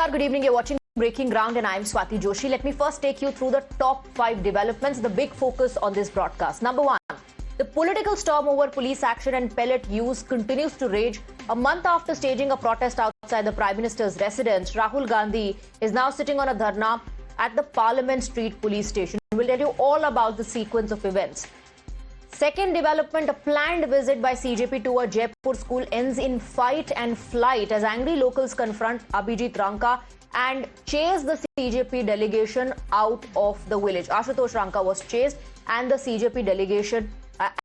Namaskar, good evening. You're watching Breaking Ground and I'm Swati Joshi. Let me first take you through the top 5 developments, the big focus on this broadcast. Number 1, the political storm over police action and pellet use continues to rage. A month after staging a protest outside the Prime Minister's residence, Rahul Gandhi is now sitting on a dharna at the Parliament Street police station. We'll tell you all about the sequence of events. Second development, a planned visit by CJP to a Jaipur school ends in fight and flight as angry locals confront Abhijit Ranka and chase the CJP delegation out of the village. Ashutosh Ranka was chased and the CJP delegation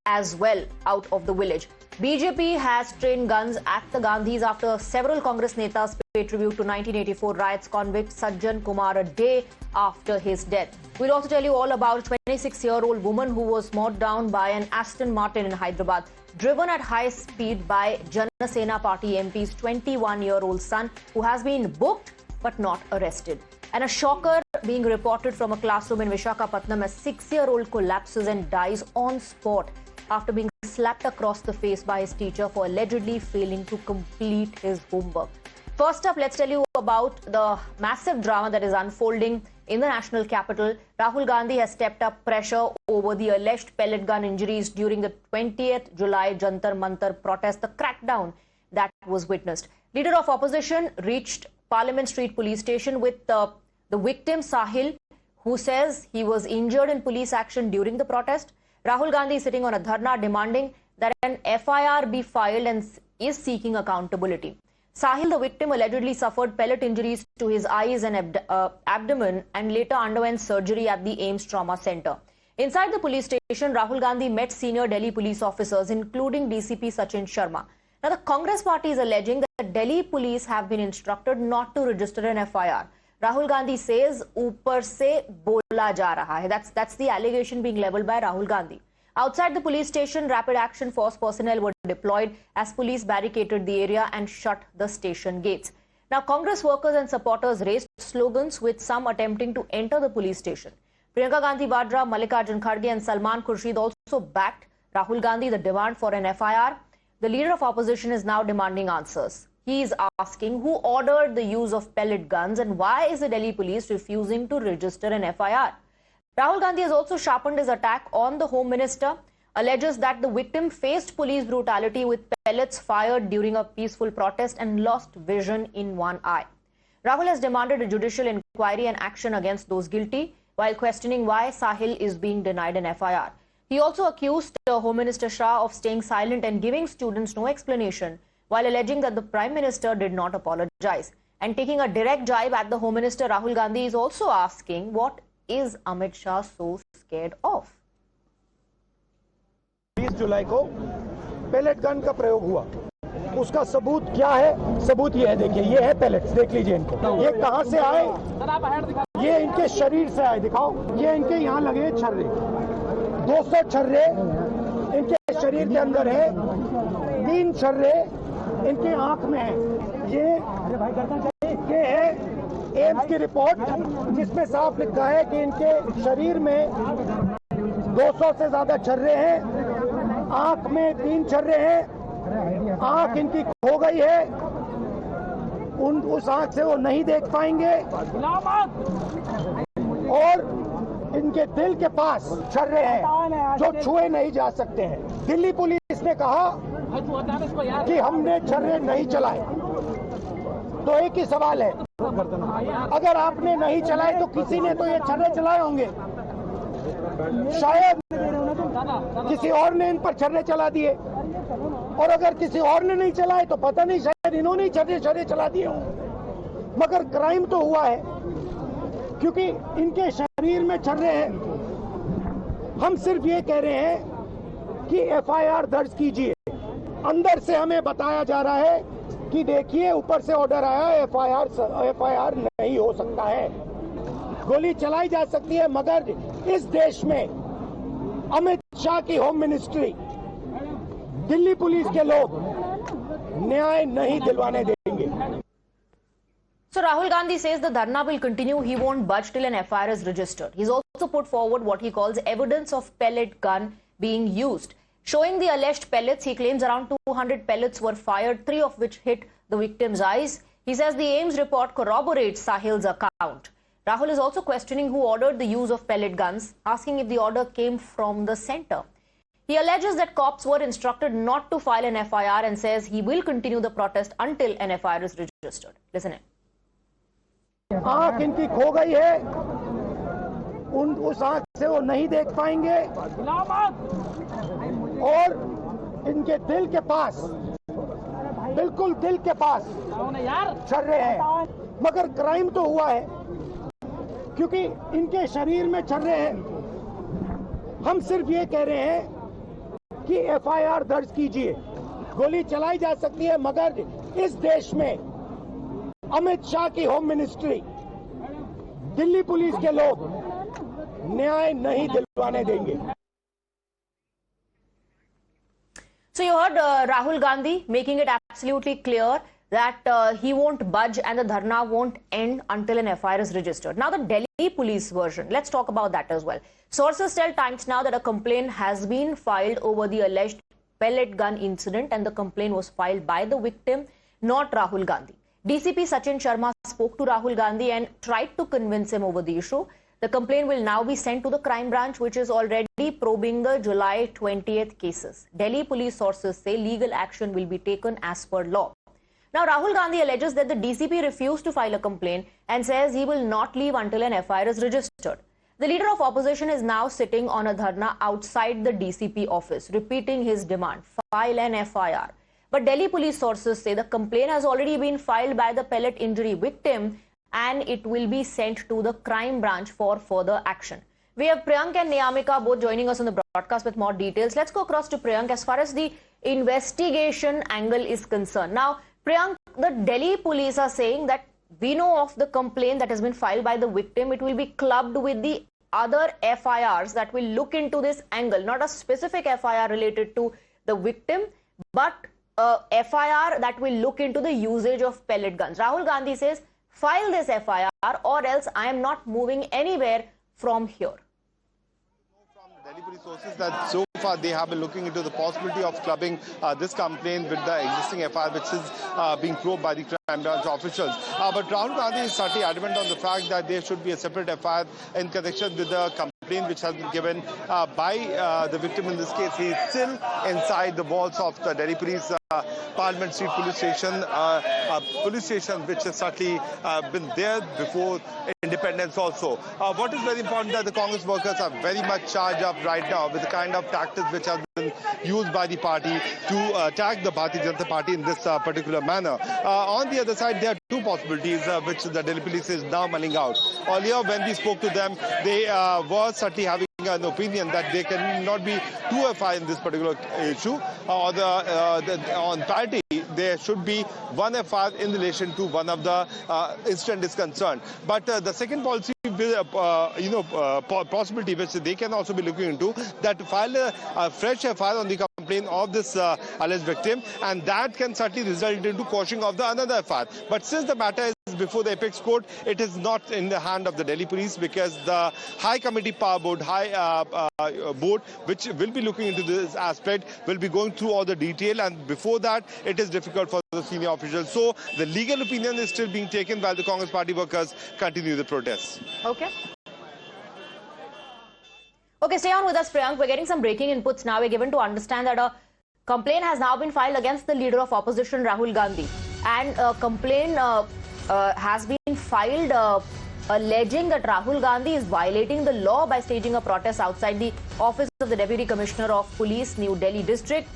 as well out of the village. BJP has trained guns at the Gandhis after several Congress netas paid tribute to 1984 riots convict Sajjan Kumar a day after his death. We'll also tell you all about a 26-year-old woman who was mowed down by an Aston Martin in Hyderabad, driven at high speed by Jana Sena Party MP's 21-year-old son, who has been booked but not arrested. And a shocker being reported from a classroom in Visakhapatnam as 6-year-old collapses and dies on spot after being slapped across the face by his teacher for allegedly failing to complete his homework. First up, let's tell you about the massive drama that is unfolding in the national capital. Rahul Gandhi has stepped up pressure over the alleged pellet gun injuries during the 20th July Jantar Mantar protest, the crackdown that was witnessed. Leader of opposition reached Parliament Street police station with the victim Sahil, who says he was injured in police action during the protest. Rahul Gandhi is sitting on a dharna demanding that an FIR be filed and is seeking accountability. Sahil, the victim, allegedly suffered pellet injuries to his eyes and abdomen and later underwent surgery at the AIIMS Trauma Center. Inside the police station, Rahul Gandhi met senior Delhi police officers, including DCP Sachin Sharma. Now, the Congress party is alleging that Delhi police have been instructed not to register an FIR. Rahul Gandhi says, "Upar se bola ja raha hai." That's the allegation being leveled by Rahul Gandhi. Outside the police station, rapid action force personnel were deployed as police barricaded the area and shut the station gates. Now, Congress workers and supporters raised slogans, with some attempting to enter the police station. Priyanka Gandhi Vadra, Mallikarjun Kharge and Salman Khurshid also backed Rahul Gandhi the demand for an FIR. The leader of opposition is now demanding answers. He is asking who ordered the use of pellet guns and why is the Delhi police refusing to register an FIR. Rahul Gandhi has also sharpened his attack on the Home Minister, alleges that the victim faced police brutality with pellets fired during a peaceful protest and lost vision in one eye. Rahul has demanded a judicial inquiry and action against those guilty, while questioning why Sahil is being denied an FIR. He also accused Home Minister Shah of staying silent and giving students no explanation, while alleging that the Prime Minister did not apologize. And taking a direct jibe at the Home Minister, Rahul Gandhi is also asking, what is Amit Shah so scared of? 20 जुलाई को pellet gun का प्रयोग हुआ, उसका सबूत क्या है? सबूत ये है, देखिए, ये है पैलेट्स, देख लीजिए इनको। ये कहां से आए? ये इनके शरीर से आए, दिखाओ। ये इनके यहाँ लगे छर्रे, 200 छर्रे इनके शरीर के अंदर है, 3 छर्रे इनके आंख में है। ये है एम्स की रिपोर्ट, जिसमें साफ लिखा है कि इनके शरीर में 200 से ज्यादा छर्रे हैं, आंख में 3 छर्रे हैं, आंख इनकी खो गई है, उस आंख से वो नहीं देख पाएंगे और इनके दिल के पास छर्रे हैं जो छुए नहीं जा सकते हैं। दिल्ली पुलिस ने कहा कि हमने छर्रे नहीं चलाए, तो एक ही सवाल है, अगर आपने नहीं चलाए तो किसी ने तो ये छर्रे चलाए होंगे, शायद किसी और ने इन पर छर्रे चला दिए, और अगर किसी और ने नहीं चलाए तो पता नहीं, शायद इन्होंने ही छर्रे चला दिए हों। मगर क्राइम तो हुआ है, क्योंकि इनके शरीर में छर्रे हैं। हम सिर्फ ये कह रहे हैं कि FIR दर्ज कीजिए। अंदर से हमें बताया जा रहा है कि देखिए, ऊपर से ऑर्डर आया, FIR नहीं हो सकता है, गोली चलाई जा सकती है, मगर इस देश में अमित शाह की होम मिनिस्ट्री, दिल्ली पुलिस के लोग न्याय नहीं दिलवाने देंगे। So Rahul Gandhi says the dharna will continue. He won't budge till an FIR is registered. He's also put forward what he calls evidence of pellet gun being used. Showing the alleged pellets, he claims around 200 pellets were fired, 3 of which hit the victim's eyes. He says the AIMS report corroborates Sahil's account. Rahul is also questioning who ordered the use of pellet guns, asking if the order came from the centre. He alleges that cops were instructed not to file an FIR and says he will continue the protest until an FIR is registered. Listen in. आंख इनकी खो गई है, उस आंख से वो नहीं देख पाएंगे और इनके दिल के पास, बिल्कुल दिल के पास चल रहे हैं, मगर क्राइम तो हुआ है क्योंकि इनके शरीर में चल रहे हैं। हम सिर्फ ये कह रहे हैं कि FIR दर्ज कीजिए। गोली चलाई जा सकती है, मगर इस देश में अमित शाह की होम मिनिस्ट्री, दिल्ली पुलिस के लोग न्याय नहीं दिलवाने देंगे। So you heard Rahul Gandhi making it absolutely clear that he won't budge and the dharna won't end until an FIR is registered. Now the Delhi police version, let's talk about that as well. Sources tell Times Now that a complaint has been filed over the alleged pellet gun incident and the complaint was filed by the victim, not Rahul Gandhi. DCP Sachin Sharma spoke to Rahul Gandhi and tried to convince him over the issue. The complaint will now be sent to the crime branch, which is already probing the July 20th cases. Delhi police sources say legal action will be taken as per law. Now, Rahul Gandhi alleges that the DCP refused to file a complaint and says he will not leave until an FIR is registered. The leader of opposition is now sitting on a dharna outside the DCP office, repeating his demand, file an FIR. But Delhi police sources say the complaint has already been filed by the pellet injury victim and it will be sent to the crime branch for further action. We have Priyank and Niyamika both joining us on the broadcast with more details. Let's go across to Priyank as far as the investigation angle is concerned. Now, Priyank, the Delhi police are saying that we know of the complaint that has been filed by the victim. It will be clubbed with the other FIRs that will look into this angle, not a specific FIR related to the victim, but a FIR that will look into the usage of pellet guns. Rahul Gandhi says, file this FIR or else I am not moving anywhere from here. Delhi police sources that so far they have been looking into the possibility of clubbing this complaint with the existing FIR which is being probed by the crime branch officials. But Rahul Gandhi is certainly adamant on the fact that there should be a separate FIR in connection with the complaint which has been given by the victim in this case. He is still inside the walls of the Delhi police Parliament Street police station, which has certainly been there before independence also. What is very important that the Congress workers are very much charged up right now with the kind of tactics which have been used by the party to attack the Bharatiya Janata Party in this particular manner. On the other side, there are two possibilities which the Delhi police is now mulling out. Earlier, when we spoke to them, they were certainly having an opinion that there cannot be two FIR in this particular issue. On parity, there should be one FIR in relation to one of the incident is concerned. But the second policy, possibility which they can also be looking into, that to file a fresh FIR on the complaint of this alleged victim, and that can certainly result into quashing of the another FIR. But since the matter is before the apex court, it is not in the hand of the Delhi police because the High Committee Power Board, board which will be looking into this aspect, will be going through all the detail, and before that it is difficult for the senior officials. So the legal opinion is still being taken while the Congress party workers continue the protests. Okay, stay on with us, Priyank. We're getting some breaking inputs now. We're given to understand that a complaint has now been filed against the leader of opposition, Rahul Gandhi, and a complaint has been filed alleging that Rahul Gandhi is violating the law by staging a protest outside the office of the Deputy Commissioner of Police, New Delhi District.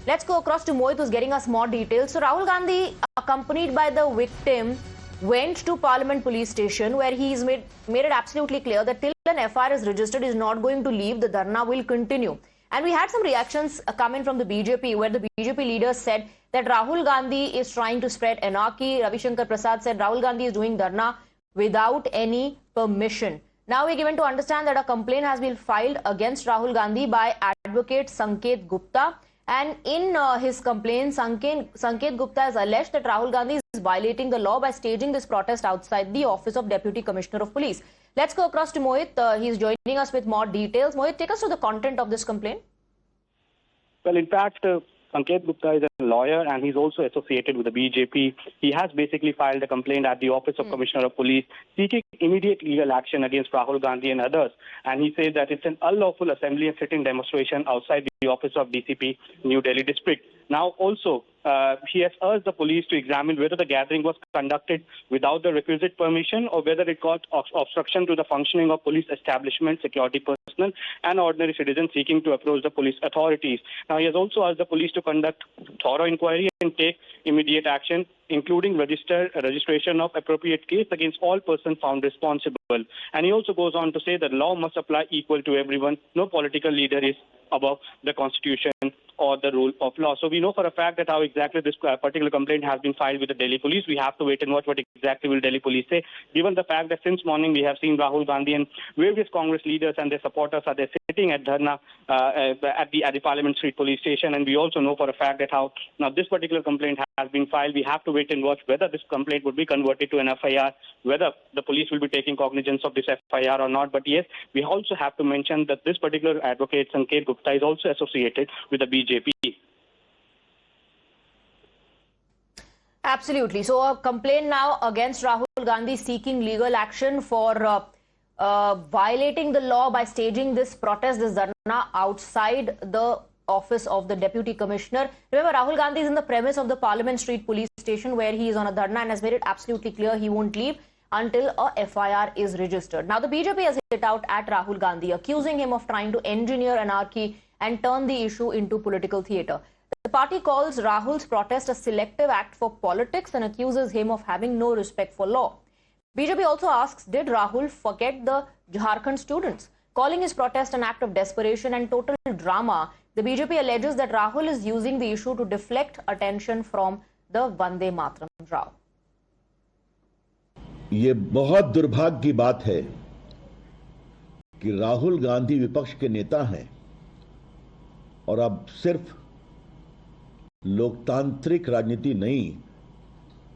Let's go across to Mohit, who's getting us more details. So Rahul Gandhi, accompanied by the victim, went to Parliament Police Station where he's made it absolutely clear that till an FIR is registered, is not going to leave. The dharna will continue. And we had some reactions coming from the BJP, where the BJP leaders said that Rahul Gandhi is trying to spread anarchy. Ravi Shankar Prasad said Rahul Gandhi is doing dharna without any permission. Now we're given to understand that a complaint has been filed against Rahul Gandhi by advocate Sanket Gupta. And in his complaint, Sanket Gupta has alleged that Rahul Gandhi is violating the law by staging this protest outside the office of Deputy Commissioner of Police. Let's go across to Mohit. He's joining us with more details. Mohit, take us through the content of this complaint. Well, in fact, Sanket Gupta is a lawyer and he's also associated with the BJP. He has basically filed a complaint at the Office of Commissioner of Police seeking immediate legal action against Rahul Gandhi and others. And he says that it's an unlawful assembly and sitting demonstration outside the office of DCP, New Delhi District. Now, also, he has urged the police to examine whether the gathering was conducted without the requisite permission or whether it got obstruction to the functioning of police establishment, security personnel, and ordinary citizens seeking to approach the police authorities. Now, he has also asked the police to conduct thorough inquiry and take immediate action, including registration of appropriate case against all persons found responsible. And he also goes on to say that law must apply equal to everyone. No political leader is above the constitution or the rule of law. So we know for a fact that how exactly this particular complaint has been filed with the Delhi police. We have to wait and watch what exactly will Delhi police say, given the fact that since morning we have seen Rahul Gandhi and various Congress leaders and their supporters are there sitting at Dharna at the Parliament Street police station. And we also know for a fact that how now this particular complaint has been filed. We have to wait and watch whether this complaint would be converted to an FIR, whether the police will be taking cognizance of this FIR or not. But yes, we also have to mention that this particular advocate, Sanket Gupta, is also associated with the BJP. Absolutely. So a complaint now against Rahul Gandhi seeking legal action for violating the law by staging this protest, this dharna outside the office of the Deputy Commissioner. Remember, Rahul Gandhi is in the premise of the Parliament Street police station where he is on a dharna and has made it absolutely clear he won't leave until a FIR is registered. Now, the BJP has hit out at Rahul Gandhi, accusing him of trying to engineer anarchy and turn the issue into political theatre. The party calls Rahul's protest a selective act for politics and accuses him of having no respect for law. BJP also asks, did Rahul forget the Jharkhand students? Calling his protest an act of desperation and total drama, the BJP alleges that Rahul is using the issue to deflect attention from the Vande Mataram row. ये बहुत दुर्भाग्य की बात है कि राहुल गांधी विपक्ष के नेता हैं और अब सिर्फ लोकतांत्रिक राजनीति नहीं,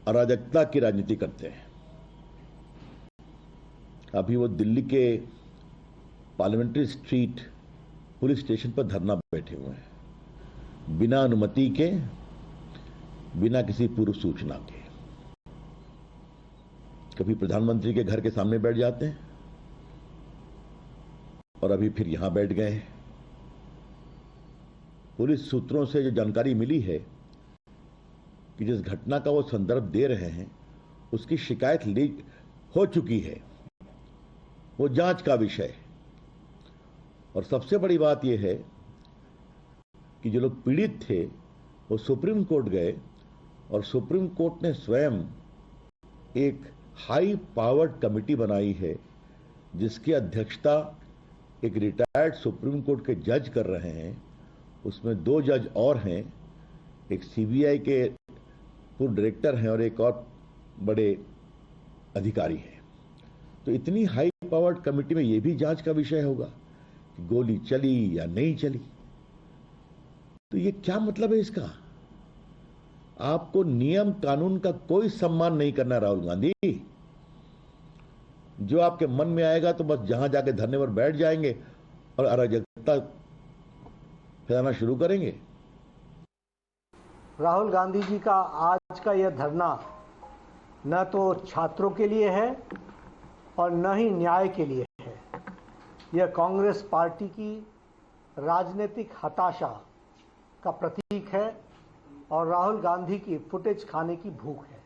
अराजकता की राजनीति करते हैं। अभी वो दिल्ली के पार्लियामेंट्री स्ट्रीट पुलिस स्टेशन पर धरना बैठे हुए हैं, बिना अनुमति के, बिना किसी पूर्व सूचना के। कभी प्रधानमंत्री के घर के सामने बैठ जाते हैं और अभी फिर यहां बैठ गए हैं। पुलिस सूत्रों से जो जानकारी मिली है कि जिस घटना का वो संदर्भ दे रहे हैं उसकी शिकायत लीक हो चुकी है, वो जांच का विषय है। और सबसे बड़ी बात यह है कि जो लोग पीड़ित थे वो सुप्रीम कोर्ट गए और सुप्रीम कोर्ट ने स्वयं एक हाई पावर्ड कमेटी बनाई है जिसकी अध्यक्षता एक रिटायर्ड सुप्रीम कोर्ट के जज कर रहे हैं। उसमें 2 जज और हैं, एक सीबीआई के पूर्व डायरेक्टर हैं और एक और बड़े अधिकारी हैं। तो इतनी हाई पावर्ड कमेटी में यह भी जांच का विषय होगा कि गोली चली या नहीं चली। तो ये क्या मतलब है इसका? आपको नियम कानून का कोई सम्मान नहीं करना राहुल गांधी। जो आपके मन में आएगा तो बस जहां जाके धरने पर बैठ जाएंगे और अराजकता फैलाना शुरू करेंगे। राहुल गांधी जी का आज का यह धरना न तो छात्रों के लिए है और न ही न्याय के लिए है। यह कांग्रेस पार्टी की राजनीतिक हताशा का प्रतीक है और राहुल गांधी की फुटेज खाने की भूख है।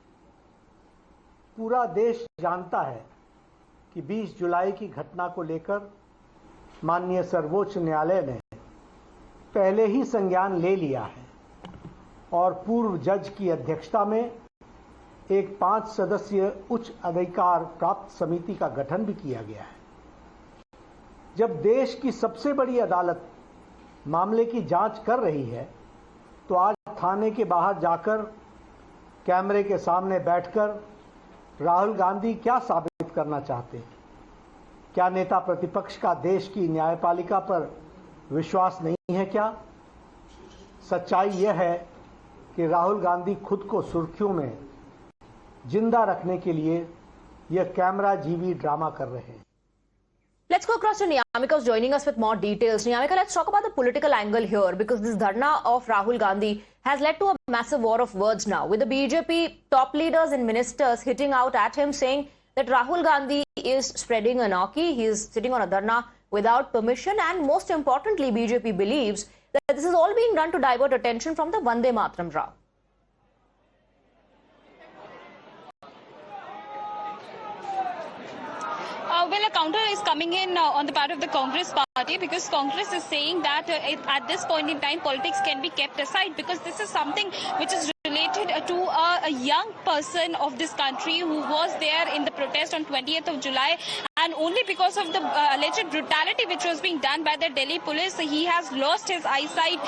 पूरा देश जानता है कि 20 जुलाई की घटना को लेकर माननीय सर्वोच्च न्यायालय ने पहले ही संज्ञान ले लिया है और पूर्व जज की अध्यक्षता में एक 5 सदस्यीय उच्च अधिकार प्राप्त समिति का गठन भी किया गया है। जब देश की सबसे बड़ी अदालत मामले की जांच कर रही है तो आज थाने के बाहर जाकर कैमरे के सामने बैठकर राहुल गांधी क्या साबित करना चाहते हैं? क्या नेता प्रतिपक्ष का देश की न्यायपालिका पर विश्वास नहीं है क्या? सच्चाई यह है कि राहुल गांधी खुद को सुर्खियों में जिंदा रखने के लिए यह कैमरा जीवी ड्रामा कर रहे हैं। Let's go across to Niyamika, who's joining us with more details. Niyamika, let's talk about the political angle here, because this dharna of Rahul Gandhi has led to a massive war of words now, with the BJP top leaders and ministers hitting out at him, saying that Rahul Gandhi is spreading anarchy. He is sitting on a dharna without permission, and most importantly, BJP believes that this is all being done to divert attention from the Vande Mataram row. Well, a counter is coming in on the part of the Congress party, because Congress is saying that at this point in time, politics can be kept aside, because this is something which is related to a young person of this country who was there in the protest on 20th of July, and only because of the alleged brutality which was being done by the Delhi police, he has lost his eyesight.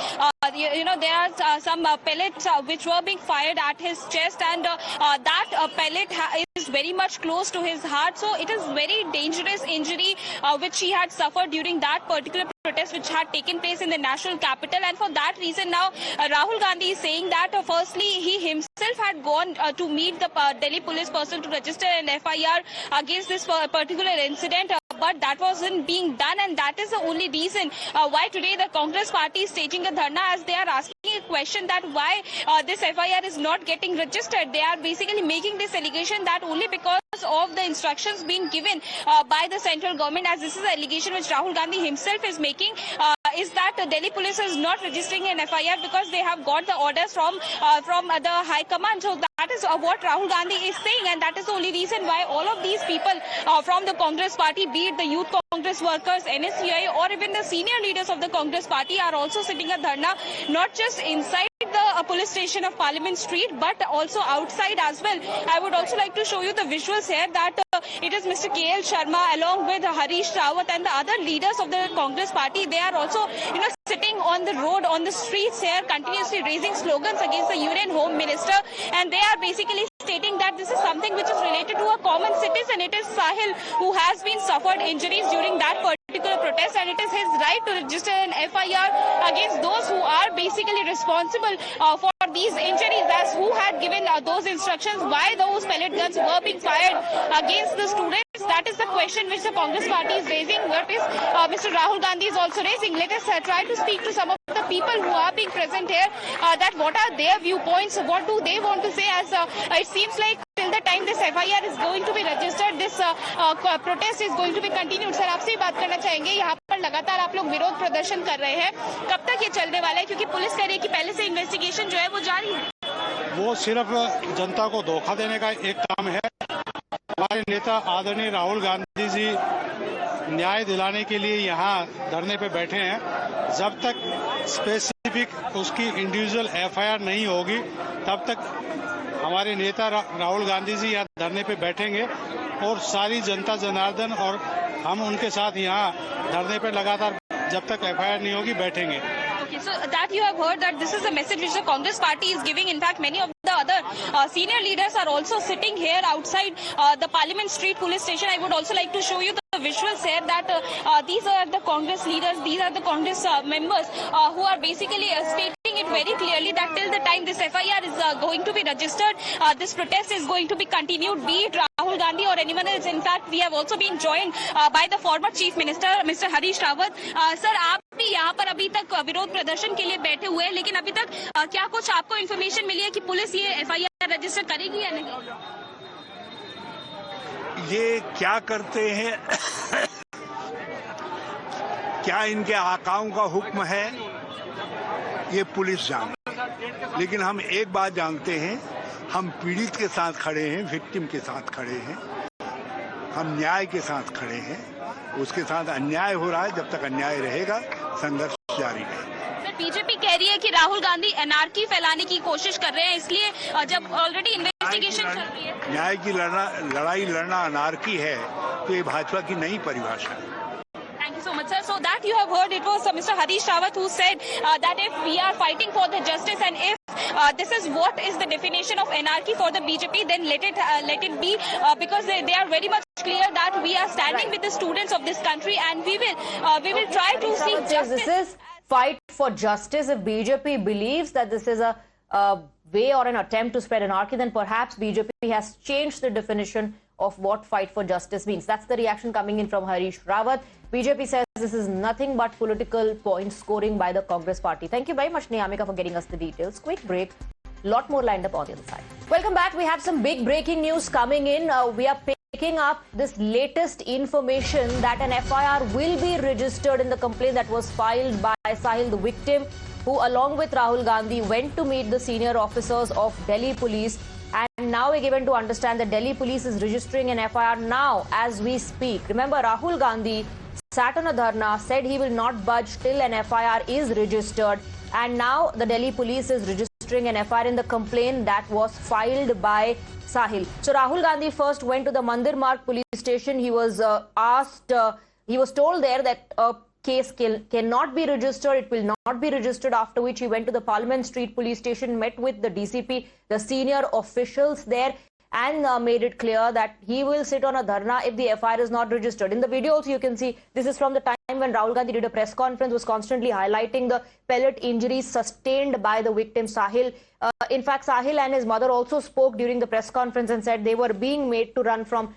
There are some pellets which were being fired at his chest, and that pellet is very much close to his heart. So it is very dangerous injury which he had suffered during that particular protest which had taken place in the national capital. And for that reason now Rahul Gandhi is saying that firstly he himself had gone to meet the Delhi police person to register an FIR against this particular incident. But that wasn't being done, and that is the only reason why today the Congress party is staging a dharna, as they are asking a question that why this FIR is not getting registered. They are basically making this allegation that only because of the instructions being given by the central government, as this is an allegation which Rahul Gandhi himself is making, is that the Delhi police is not registering an FIR because they have got the orders from the High Command. So that is what Rahul Gandhi is saying, and that is the only reason why all of these people from the Congress party, be it the Youth Congress workers, NSCI, or even the senior leaders of the Congress party, are also sitting a dharna, not just inside the police station of Parliament Street, but also outside as well. I would also like to show you the visuals here, that it is Mr. KL Sharma along with Harish Rawat and the other leaders of the Congress party. They are also, sitting on the road, on the streets here, continuously raising slogans against the Union Home Minister, and they are basically stating that this is something which is related to a common citizen. It is Sahil who has been suffered injuries during that particular protest, and it is his right to register an FIR against those who are basically responsible for these injuries, as who had given those instructions, why those pellet guns were being fired against the students. That is the question which the Congress party is raising. What is Mr. Rahul Gandhi is also raising. Let us try to speak to some of the people who are being present here, that what are their viewpoints, what do they want to say, as it seems like till the time this FIR is going to be registered, this protest is going to be continued. Sir, आपसे ही बात करना चाहेंगे, यहाँ पर लगातार आप लोग विरोध प्रदर्शन कर रहे हैं, कब तक ये चलने वाला है, क्योंकि पुलिस कह रही है कि पहले से इन्वेस्टिगेशन जो है वो जारी है? वो सिर्फ जनता को धोखा देने का एक काम है। हमारे नेता आदरणीय राहुल गांधी जी न्याय दिलाने के लिए यहाँ धरने पे बैठे हैं। जब तक स्पेसिफिक उसकी इंडिविजुअल FIR नहीं होगी, तब तक हमारे नेता राहुल गांधी जी यहाँ धरने पे बैठेंगे, और सारी जनता जनार्दन और हम उनके साथ यहाँ धरने पे लगातार जब तक FIR नहीं होगी बैठेंगे। Okay, so that you have heard that this is a message which the Congress party is giving. In fact, many of the other senior leaders are also sitting here outside the Parliament Street police station. I would also like to show you the visuals here, that these are the Congress leaders, these are the Congress members who are basically stating it very clearly that till the time this FIR is going to be registered, this protest is going to be continued, be it Rahul Gandhi or anyone else. In fact, we have also been joined by the former Chief Minister, Mr. Harish Rawat. Sir, आप भी यहाँ पर अभी तक विरोध प्रदर्शन के लिए बैठे हुए हैं, लेकिन अभी तक क्या कुछ आपको इन्फॉर्मेशन मिली है कि पुलिस ये FIR रजिस्टर करेगी या नहीं? ये क्या करते हैं, क्या इनके आकाओं का हुक्म है, ये पुलिस जाने। लेकिन हम एक बात जानते हैं, हम पीड़ित के साथ खड़े हैं, विक्टिम के साथ खड़े हैं, हम न्याय के साथ खड़े हैं। उसके साथ अन्याय हो रहा है, जब तक अन्याय रहेगा संघर्ष जारी रहेगा। बीजेपी कह रही है कि राहुल गांधी एनआरकी फैलाने की कोशिश कर रहे हैं, इसलिए जब ऑलरेडी इन्वेस्टिगेशन चल रही है। न्याय की लड़ाई लड़ना अनारकी है, तो ये भाजपा की नई परिभाषा है। Thank you so much, sir. So that you have heard, it was Mr. Harish Rawat who said that if we are fighting for the justice, and if this is what is the definition of anarchy for the BJP, then let it be, because they are very much clear that we are standing with the students of this country, and we will try to seek justice. This is fight for justice. If BJP believes that this is a way or an attempt to spread anarchy, then perhaps BJP has changed the definition of what fight for justice means. That's the reaction coming in from Harish Rawat. BJP says this is nothing but political point scoring by the Congress party. Thank you very much, Niyamika, for getting us the details. Quick break. Lot more lined up on the other side. Welcome back. We have some big breaking news coming in. We are picking up this latest information that an FIR will be registered in the complaint that was filed by Sahil, the victim, who along with Rahul Gandhi went to meet the senior officers of Delhi Police. And now we're given to understand that Delhi Police is registering an FIR now as we speak. Remember, Rahul Gandhi sat on a dharna, said he will not budge till an FIR is registered. And now the Delhi Police is registering an FIR in the complaint that was filed by Sahil. So Rahul Gandhi first went to the Mandir Marg police station. He was he was told there that a case cannot be registered. It will not be registered, after which he went to the Parliament Street police station, met with the DCP, the senior officials there, and made it clear that he will sit on a dharna if the FIR is not registered. In the video also you can see, this is from the time when Rahul Gandhi did a press conference, was constantly highlighting the pellet injuries sustained by the victim Sahil. In fact, Sahil and his mother also spoke during the press conference and said they were being made to run from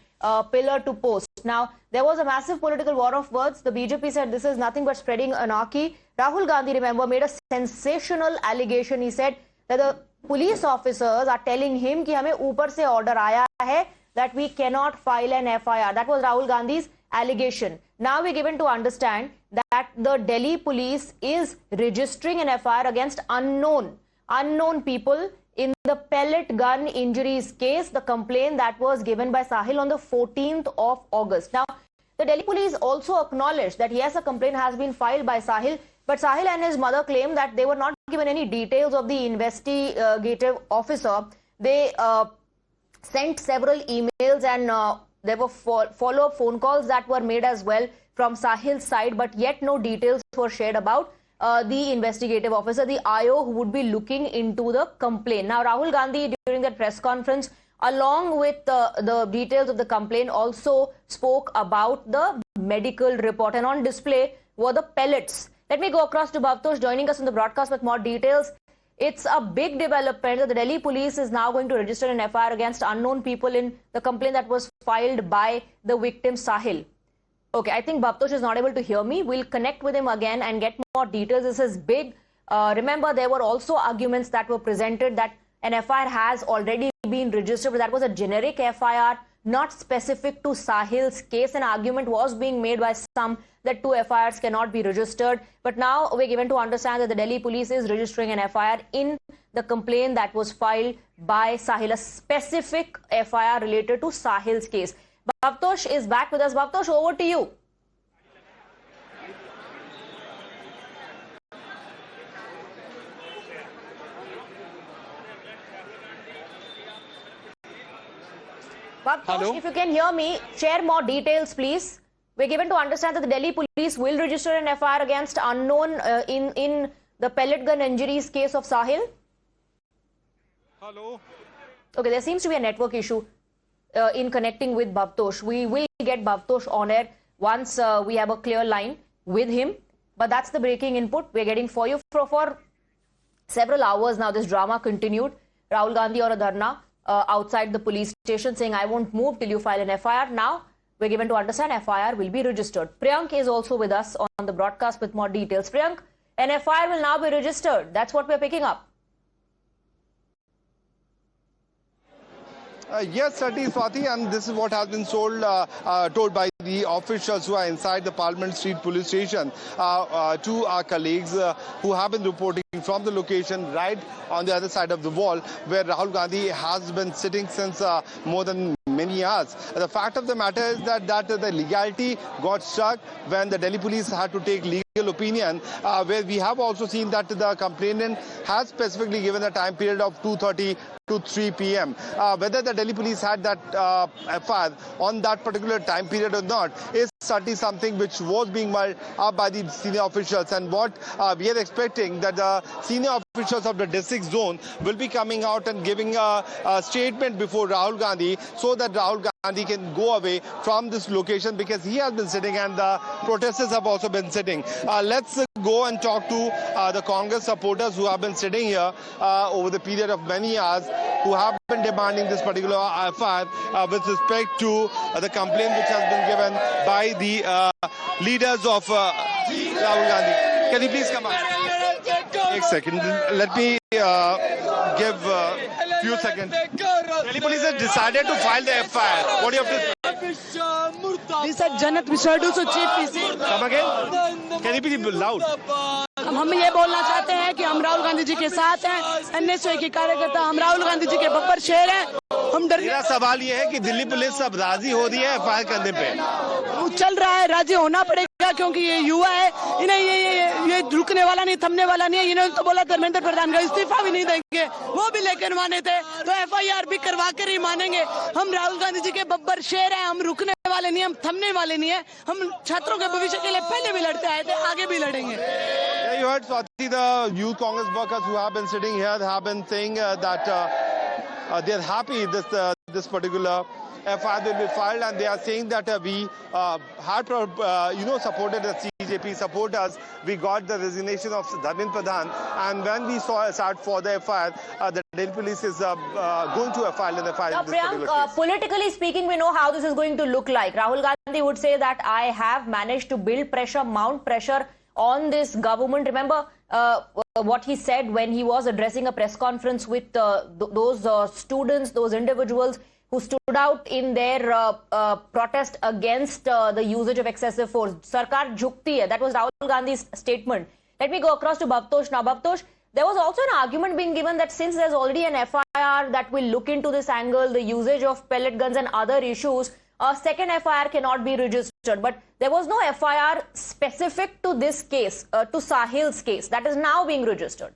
pillar to post. Now, there was a massive political war of words. The BJP said this is nothing but spreading anarchy. Rahul Gandhi, remember, made a sensational allegation. He said that the police officers are telling him कि हमें ऊपर से order आया है that we cannot file an FIR. That was Rahul Gandhi's allegation. Now we're given to understand that the Delhi police is registering an FIR against unknown people in the pellet gun injuries case, the complaint that was given by Sahil on the 14th of August. Now, the Delhi police also acknowledged that yes, a complaint has been filed by Sahil, but Sahil and his mother claim that they were not given any details of the investigative officer. They sent several emails and there were follow-up phone calls that were made as well from Sahil's side, but yet no details were shared about the investigative officer, the IO, who would be looking into the complaint. Now, Rahul Gandhi, during that press conference, along with the details of the complaint, also spoke about the medical report, and on display were the pellets. Let me go across to Bhavtosh, joining us on the broadcast with more details. It's a big development that the Delhi police is now going to register an FIR against unknown people in the complaint that was filed by the victim Sahil. Okay, I think Bhavtosh is not able to hear me. We'll connect with him again and get more details. This is big. Remember, there were also arguments that were presented that an FIR has already been registered, but that was a generic FIR, not specific to Sahil's case. An argument was being made by some that 2 FIRs cannot be registered. But now we're given to understand that the Delhi police is registering an FIR in the complaint that was filed by Sahil, a specific FIR related to Sahil's case. Bhavtosh is back with us. Bhavtosh, over to you. Bhavtosh, if you can hear me, share more details, please. We're given to understand that the Delhi police will register an FIR against unknown in the pellet gun injuries case of Sahil. Hello. Okay, there seems to be a network issue in connecting with Bhavtosh. We will get Bhavtosh on air once we have a clear line with him. But that's the breaking input we're getting for you. For several hours now, this drama continued. Rahul Gandhi on a dharna outside the police station saying, I won't move till you file an FIR. Now, we're given to understand FIR will be registered. Priyank is also with us on the broadcast with more details. Priyank, an FIR will now be registered. That's what we're picking up. Yes, certainly, Swati, and this is what has been told by the officials who are inside the Parliament Street police station to our colleagues who have been reporting from the location right on the other side of the wall where Rahul Gandhi has been sitting since more than many hours. The fact of the matter is that the legality got struck when the Delhi police had to take legal opinion, where we have also seen that the complainant has specifically given a time period of 2:30 to 3 p.m. Whether the Delhi police had that FIR on that particular time period or not is certainly something which was being mulled up by the senior officials, and what we are expecting that the senior officials of the district zone will be coming out and giving a statement before Rahul Gandhi so that Rahul Gandhi can go away from this location, because he has been sitting and the protesters have also been sitting. Let's go and talk to the Congress supporters who have been sitting here over the period of many hours, who have been demanding this particular FIR with respect to the complaint which has been given by the leaders of Rahul Gandhi. Can you please come up? One second. Let me give a few seconds. Delhi police has decided to file the FIR. What do you have to say? These are Janat Visardu, so Chief PC. Come again? Can you be loud? हम ये बोलना चाहते हैं कि हम राहुल गांधी जी के साथ हैं, एनएसयूआई के कार्यकर्ता, हम राहुल गांधी जी के बब्बर शेर हैं। हम मेरा सवाल ये है कि दिल्ली पुलिस अब राजी हो रही है एफआईआर करने पे? वो चल रहा है, राजी होना पड़ेगा क्योंकि ये युवा है, इन्हें ये रुकने वाला नहीं, थमने वाला नहीं है। इन्होंने तो बोला धर्मेंद्र प्रधान का इस्तीफा भी नहीं देंगे, वो भी लेकर माने थे, तो एफआईआर भी करवा कर ही मानेंगे। हम राहुल गांधी जी के बब्बर शेर हैं, हम रुकने वाले नहीं, हम थमने वाले नहीं है। हम छात्रों के भविष्य के लिए पहले भी लड़ते आए थे, आगे भी लड़ेंगे। You heard Swati, the youth Congress workers who have been sitting here have been saying that they are happy this particular FIR will be filed, and they are saying that we had supported the CJP supporters. We got the resignation of Dharmendra Pradhan, and when we sat for the FIR, the Delhi police is going to file an FIR. Now, Priyank, politically speaking, we know how this is going to look like. Rahul Gandhi would say that I have managed to build pressure, mount pressure on this government. Remember what he said when he was addressing a press conference with those students, those individuals who stood out in their protest against the usage of excessive force. Sarkar jhukti hai. That was Rahul Gandhi's statement. Let me go across to Bhavtosh now. Bhavtosh, there was also an argument being given that since there's already an FIR that will look into this angle, the usage of pellet guns and other issues, a second FIR cannot be registered. But there was no FIR specific to this case, to Sahil's case, that is now being registered.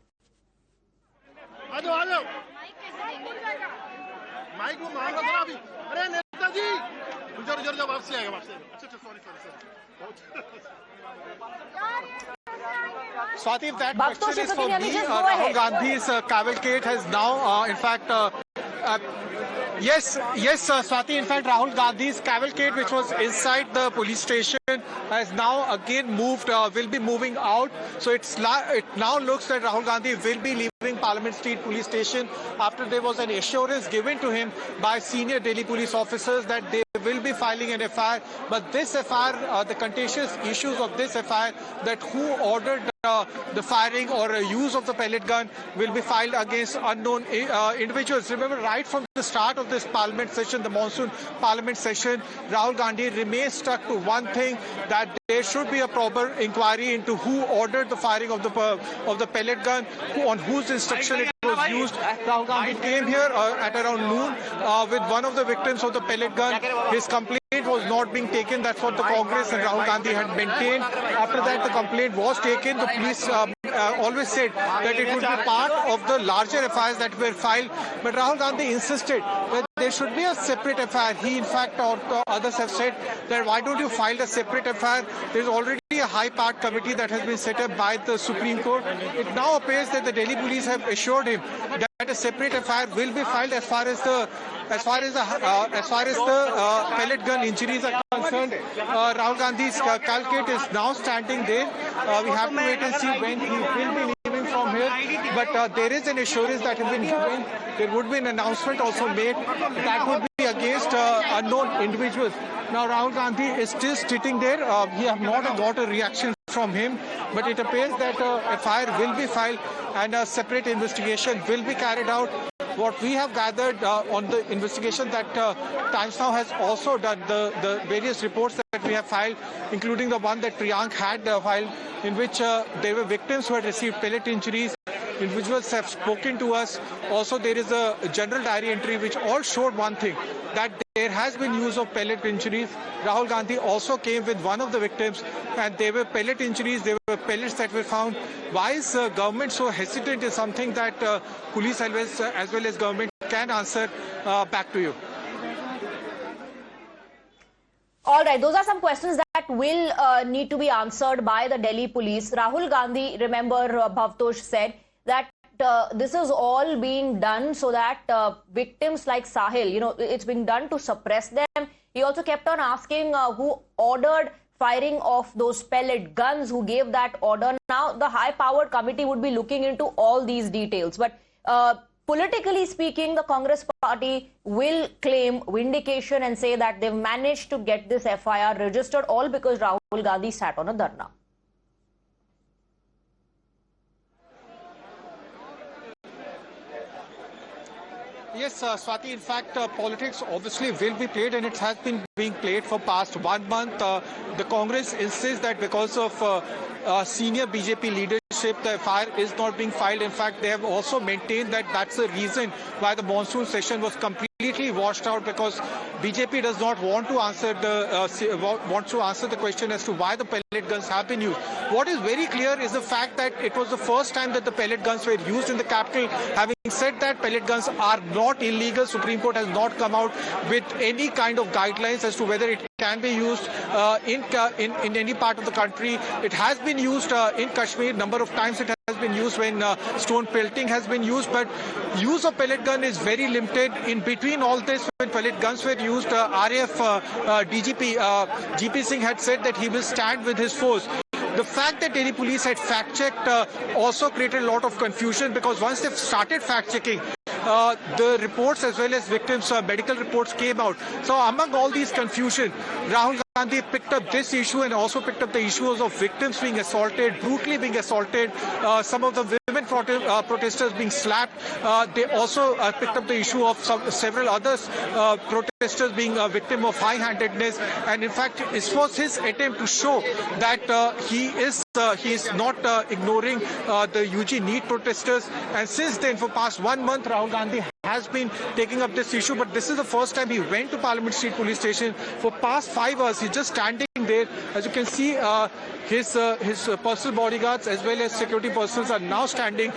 Swati, if that question is for me, Rahul Gandhi's cavalcade has now, in fact, Yes, Swati. In fact, Rahul Gandhi's cavalcade, which was inside the police station, has now again moved, will be moving out. So it now looks that Rahul Gandhi will be leaving Parliament Street Police Station after there was an assurance given to him by senior Delhi police officers that they will be filing an FIR. But this FIR, the contentious issues of this FIR, that who ordered the firing or use of the pellet gun, will be filed against unknown individuals. Remember, right from the start of this parliament session, the monsoon parliament session, Rahul Gandhi remains stuck to one thing, that there should be a proper inquiry into who ordered the firing of the pellet gun, on whose instruction it was used. Rahul Gandhi came here at around noon with one of the victims of the pellet gun. His complaint was not being taken. That's what the Congress and Rahul Gandhi had maintained. After that, the complaint was taken. The police always said that it would be part of the larger FIRs that were filed. But Rahul Gandhi insisted that there should be a separate FIR. He, in fact, or others have said that why don't you file a separate FIR? There's already a high-part committee that has been set up by the Supreme Court. It now appears that the Delhi police have assured him that a separate FIR will be filed as far as the pellet gun injuries are concerned. Rahul Gandhi's cavalcade is now standing there. We have to wait and see when he will be leaving from here. But there is an assurance that has been given. There would be an announcement also made that would be against unknown individuals. Now Rahul Gandhi is still sitting there. We have not got a reaction from him, but it appears that a FIR will be filed and a separate investigation will be carried out. What we have gathered on the investigation that Times Now has also done, the various reports that we have filed, including the one that Priyank had filed, in which there were victims who had received pellet injuries. Individuals have spoken to us. Also, there is a general diary entry which all showed one thing, that there has been use of pellet injuries. Rahul Gandhi also came with one of the victims, and there were pellet injuries, there were pellets that were found. Why is government so hesitant is something that police as well as government can answer. Back to you. All right, those are some questions that will need to be answered by the Delhi police. Rahul Gandhi, remember, Bhavtosh said that this is all being done so that victims like Sahil, it's being done to suppress them. He also kept on asking who ordered firing of those pellet guns, who gave that order. Now, the high-powered committee would be looking into all these details. But politically speaking, the Congress party will claim vindication and say that they've managed to get this FIR registered all because Rahul Gandhi sat on a dharna. Yes, Swati, in fact, politics obviously will be played, and it has been being played for past 1 month. The Congress insists that because of senior BJP leadership, the FIR is not being filed. In fact, they have also maintained that that's the reason why the monsoon session was completely washed out, because BJP does not want to answer the question as to why the pellet guns have been used. What is very clear is the fact that it was the first time that the pellet guns were used in the capital. Having said that, pellet guns are not illegal. Supreme Court has not come out with any kind of guidelines as to whether it can be used in any part of the country. It has been used in Kashmir. Number of times it has been used when stone pelting has been used, but use of pellet gun is very limited. In between all this, when pellet guns were used, RAF DGP GP Singh had said that he will stand with his force. The fact that Delhi police had fact-checked also created a lot of confusion, because once they've started fact-checking, the reports as well as victims' medical reports came out. So among all these confusion, Rahul Gandhi picked up this issue and also picked up the issues of victims being assaulted, brutally being assaulted, some of the women protesters being slapped. They also picked up the issue of several others protesters being a victim of high-handedness. And in fact, this was his attempt to show that he is not ignoring the UG NEET protesters. And since then, for past 1 month, Rahul Gandhi has been taking up this issue, but this is the first time he went to Parliament Street Police Station. For past 5 hours, he's just standing there. As you can see, his personal bodyguards as well as security persons are now standing,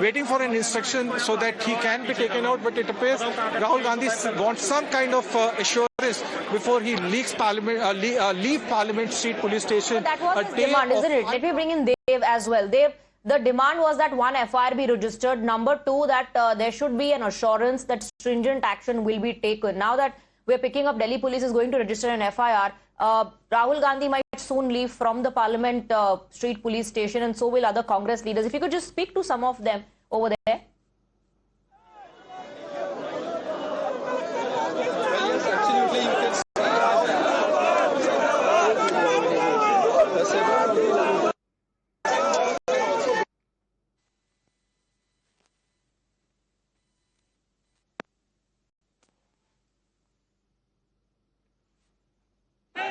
waiting for an instruction so that he can be taken out. But it appears Rahul Gandhi wants some kind of assurance before he leave Parliament Street Police Station. That was his demand, isn't it? Let me bring in Dev as well. Dev, the demand was that 1, FIR be registered. Number 2, that there should be an assurance that stringent action will be taken. Now that we're picking up Delhi police is going to register an FIR, Rahul Gandhi might soon leave from the Parliament Street Police Station, and so will other Congress leaders. If you could just speak to some of them over there.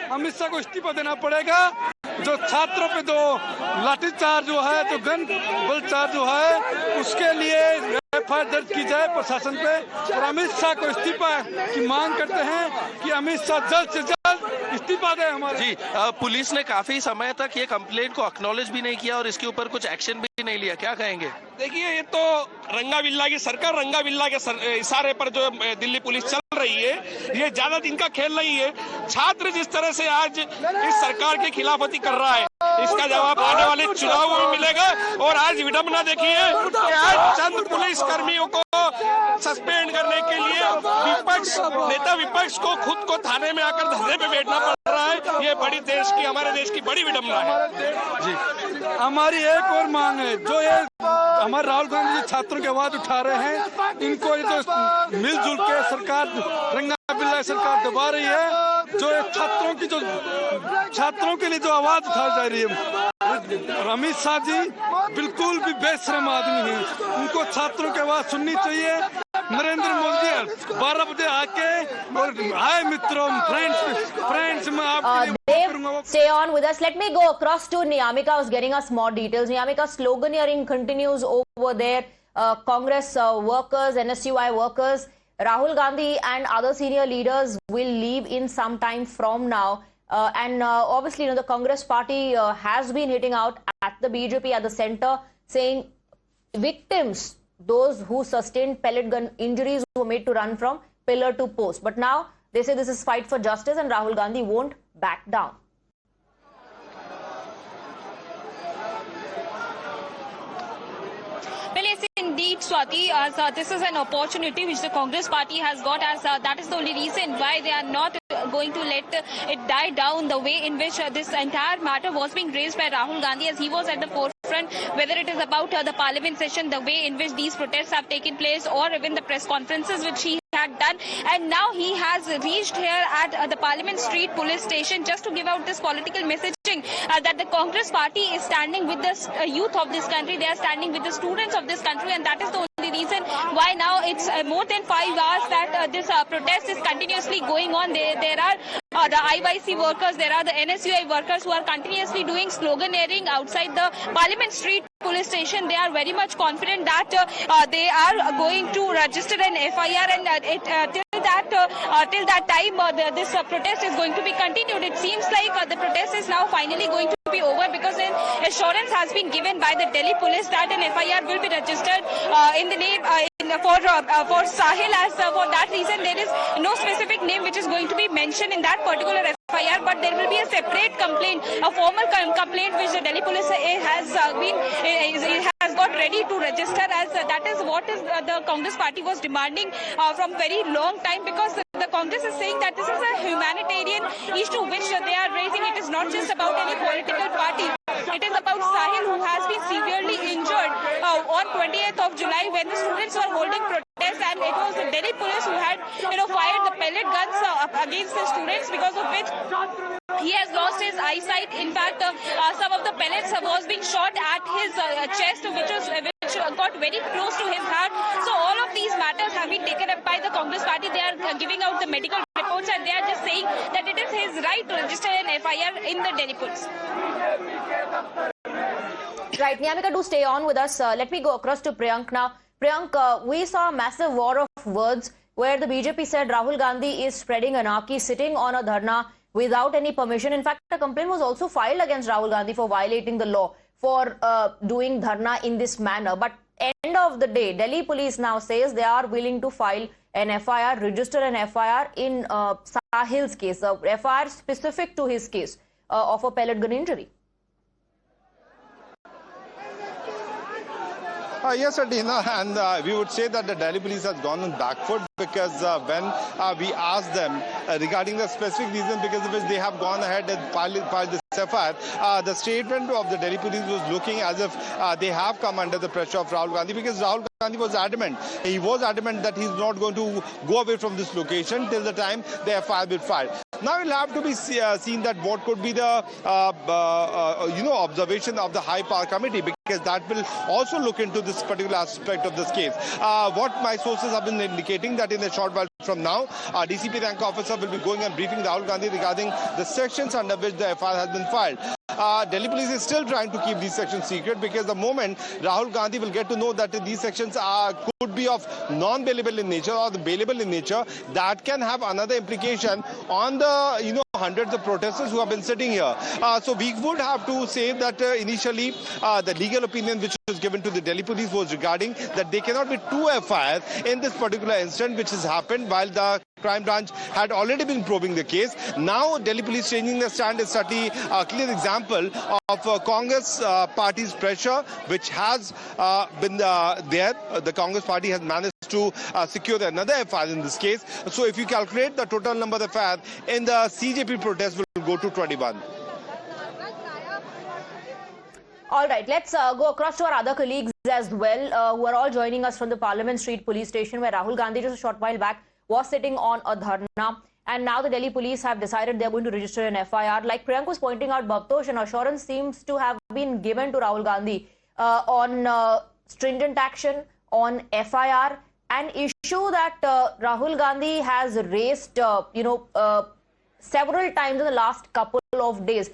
Amit Shah को इस्तीफा देना पड़ेगा। जो छात्रों पे जो लाठीचार्ज जो है, जो गन बल चार्ज जो है, उसके लिए एफआईआर दर्ज की जाए प्रशासन पे, और अमित शाह को इस्तीफा की मांग करते हैं कि अमित शाह जल्द से जल्द इस्तीफा दे हमारे। जी, पुलिस ने काफी समय तक ये कंप्लेंट को एक्नॉलेज भी नहीं किया और इसके ऊपर कुछ एक्शन भी नहीं लिया, क्या कहेंगे? देखिए, ये तो रंगा बिल्ला की सरकार, रंगा बिल्ला के इशारे पर जो दिल्ली पुलिस चल रही है, ये ज्यादा दिन का खेल नहीं है। छात्र जिस तरह से आज इस सरकार की खिलाफती कर रहा है, इसका जवाब आने वाले चुनाव में मिलेगा। और आज विडंबना देखिए कि आज चंद पुलिस कर्मियों को सस्पेंड करने के लिए नेता विपक्ष को खुद को थाने में आकर धरने पे बैठना पड़ रहा है। ये हमारे देश की बड़ी विडंबना है। जी, हमारी एक और मांग है, जो ये हमारे राहुल गांधी जी छात्रों की आवाज उठा रहे हैं, इनको ये तो मिलजुल के सरकार रंगा बिल्ला सरकार दबा रही है। जो छात्रों के लिए जो आवाज उठाई जा रही है, और अमित शाह जी बिल्कुल भी बेशरम आदमी हैं, उनको छात्रों की आवाज सुननी चाहिए। नरेंद्र मोदी 12 बजे आके और हाय मित्रों, फ्रेंड्स मैं आपके लिए stay on with us. Let me go across to Niyamika, who's getting us more details. Niyamika, sloganeering continues over there. Congress workers, NSUI workers, Rahul Gandhi and other senior leaders will leave in some time from now. And obviously, the Congress party has been hitting out at the BJP at the center, saying victims, those who sustained pellet gun injuries, were made to run from pillar to post. But now they say this is fight for justice and Rahul Gandhi won't back down. Well, yes, indeed, Swati, as this is an opportunity which the Congress party has got, as that is the only reason why they are not going to let it die down the way in which this entire matter was being raised by Rahul Gandhi, as he was at the forefront front, whether it is about the parliament session, the way in which these protests have taken place, or even the press conferences which he had done. And now he has reached here at the Parliament Street police station just to give out this political messaging that the Congress party is standing with the youth of this country. They are standing with the students of this country, and that is the only reason why now it's more than 5 hours that this protest is continuously going on. There are the IYC workers, there are the NSUI workers who are continuously doing sloganeering outside the Parliament Street police station. They are very much confident that they are going to register an FIR, and till that time this protest is going to be continued. It seems like the protest is now finally going to be over, because an assurance has been given by the Delhi police that an FIR will be registered in the name for Sahil. As for that reason, there is no specific name which is going to be mentioned in that particular FIR, but there will be a separate complaint, a formal complaint which the Delhi police has got ready to register, as that is what the Congress party was demanding from very long time, because the Congress is saying that this is a humanitarian issue which they are raising. It is not just about any political party. It is about Sahil, who has been severely injured on 28th of July when the students were holding protests, and it was the Delhi police who had fired the pellet guns against the students, because of which he has lost his eyesight. In fact, some of the pellets was being shot at his chest, which got very close to his heart. So all of these matters have been taken up by the Congress party. They are giving out the medical reports, and they are just saying that it is his right to register an FIR in the Delhi police. Right, Niyamika, do stay on with us. Let me go across to Priyank now. Priyank, we saw a massive war of words where the BJP said Rahul Gandhi is spreading anarchy, sitting on a dharna without any permission. In fact, a complaint was also filed against Rahul Gandhi for violating the law, for doing dharna in this manner. But end of the day, Delhi police now says they are willing to file an FIR, register an FIR in Sahil's case, a FIR specific to his case of a pellet gun injury. Yes, Adina, and we would say that the Delhi police has gone on back foot, because when we asked them regarding the specific reason because of which they have gone ahead and filed this FIR, the statement of the Delhi police was looking as if they have come under the pressure of Rahul Gandhi, because Rahul Gandhi was adamant. He was adamant that he's not going to go away from this location till the time the FIR will file. Now it will have to be seen that what could be the observation of the High Power Committee, because that will also look into this particular aspect of this case. What my sources have been indicating that in a short while from now, our DCP rank officer will be going and briefing Rahul Gandhi regarding the sections under which the FIR has been filed. Delhi police is still trying to keep these sections secret, because the moment Rahul Gandhi will get to know that these sections could be of non-bailable in nature or the bailable in nature, that can have another implication on the hundreds of protesters who have been sitting here. So we would have to say that initially the legal opinion which was given to the Delhi police was regarding that there cannot be two FIRs in this particular incident which has happened while the crime branch had already been probing the case. Now Delhi police changing their stand is certainly a clear example of Congress party's pressure, which has been there. The Congress party has managed to secure another FIR in this case. So if you calculate the total number of FIR in the CJP protest will go to 21. All right, let's go across to our other colleagues as well, who are all joining us from the Parliament Street police station, where Rahul Gandhi just a short while back was sitting on a dharna, and now the Delhi police have decided they're going to register an FIR. Like Priyank was pointing out, Bhavtosh, an assurance seems to have been given to Rahul Gandhi on stringent action, on FIR, an issue that Rahul Gandhi has raised, several times in the last couple of days.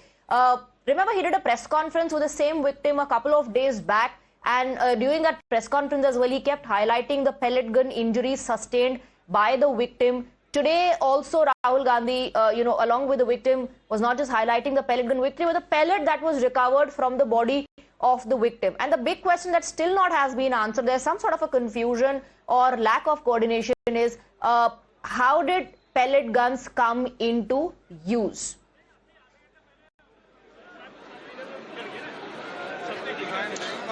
Remember, he did a press conference with the same victim a couple of days back, and during that press conference as well, he kept highlighting the pellet gun injuries sustained by the victim. Today also Rahul Gandhi, along with the victim, was not just highlighting the pellet gun victory, but the pellet that was recovered from the body of the victim. And the big question that still not has been answered, there's some sort of a confusion or lack of coordination, is how did pellet guns come into use?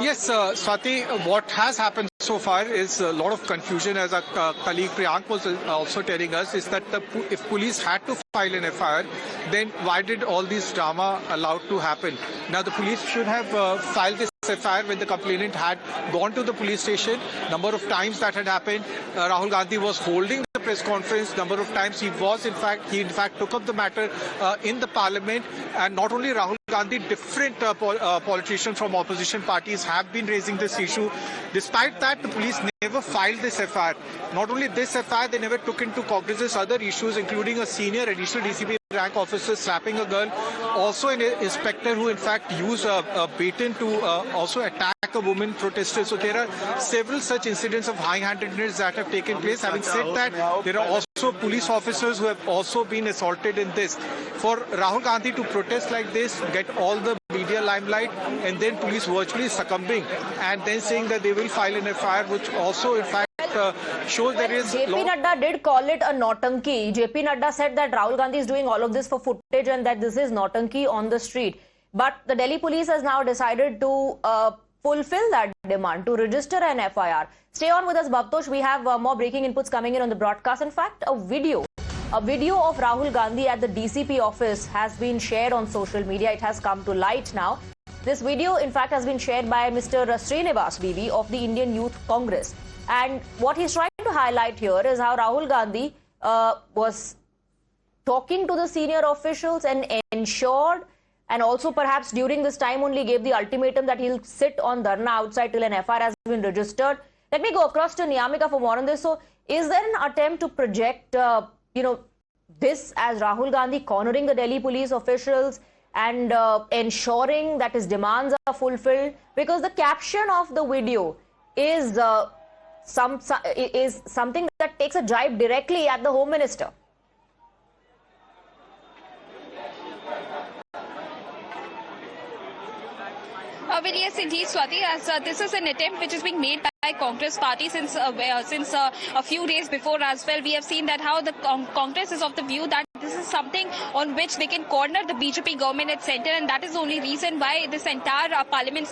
Yes, Swati, what has happened so far is a lot of confusion, as our colleague Priyank was also telling us, is that if police had to file an FIR, then why did all this drama allowed to happen? Now, the police should have filed this FIR when the complainant had gone to the police station. Number of times that had happened. Rahul Gandhi was holding the press conference. Number of times he in fact took up the matter in the parliament. And not only Rahul Gandhi, different politicians from opposition parties have been raising this issue. Despite that, the police never filed this FIR. Not only this FIR, they never took into cognizance other issues, including a senior additional DCP rank officer slapping a girl, also an inspector who in fact used a baton to also attack a woman protester. So there are several such incidents of high-handedness that have taken place. Having said that, there are also police officers who have also been assaulted in this. For Rahul Gandhi to protest like this, get all the media limelight, and then police virtually succumbing and then saying that they will file an FIR, which also in fact shows there is... JP Nadda did call it a nautanki. JP Nadda said that Rahul Gandhi is doing all of this for footage and that this is nautanki on the street. But the Delhi police has now decided to fulfill that demand, to register an FIR. Stay on with us, Bhavtosh. We have more breaking inputs coming in on the broadcast. In fact, a video of Rahul Gandhi at the DCP office has been shared on social media. It has come to light now. This video, in fact, has been shared by Mr. Srinivas Bibi of the Indian Youth Congress. And what he's trying to highlight here is how Rahul Gandhi was talking to the senior officials and ensured, and also perhaps during this time only gave the ultimatum that he'll sit on Dharna outside till an FIR has been registered. Let me go across to Niyamika for more on this. So is there an attempt to project, this as Rahul Gandhi cornering the Delhi police officials and ensuring that his demands are fulfilled? Because the caption of the video is something that takes a jibe directly at the Home Minister. Well, yes, indeed, Swati, as this is an attempt which is being made by Congress party since a few days before as well. We have seen that how the Congress is of the view that this is something on which they can corner the BJP government at center, and that is the only reason why this entire parliament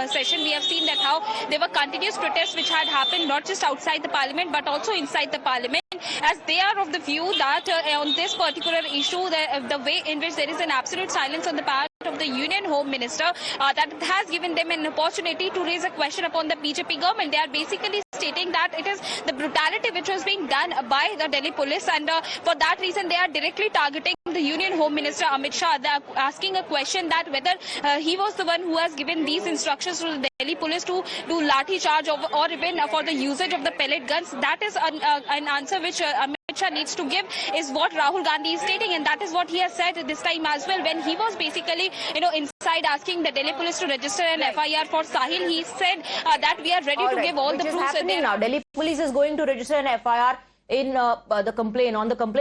session we have seen that how there were continuous protests which had happened not just outside the parliament but also inside the parliament, as they are of the view that on this particular issue the way in which there is an absolute silence on the part of the Union Home Minister that has given them an opportunity to raise a question upon the BJP government. They are basically stating that it is the brutality which was being done by the Delhi police, and for that reason they are directly targeting the Union Home Minister Amit Shah. They are asking a question that whether he was the one who has given these instructions to the Delhi police to do lathi charge or even for the usage of the pellet guns. That is an answer which Amit Shah needs to give, is what Rahul Gandhi is stating, and that is what he has said this time as well. When he was basically, inside asking the Delhi police to register an FIR for Sahil, he said that we are ready to give all the proofs. Now, Delhi police is going to register an FIR in the complaint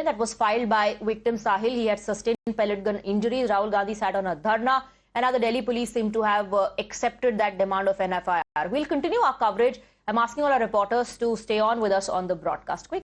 that was filed by victim Sahil. He had sustained pellet gun injuries. Rahul Gandhi sat on a dharna, and now the Delhi police seem to have accepted that demand of an FIR. We'll continue our coverage. I'm asking all our reporters to stay on with us on the broadcast. Quick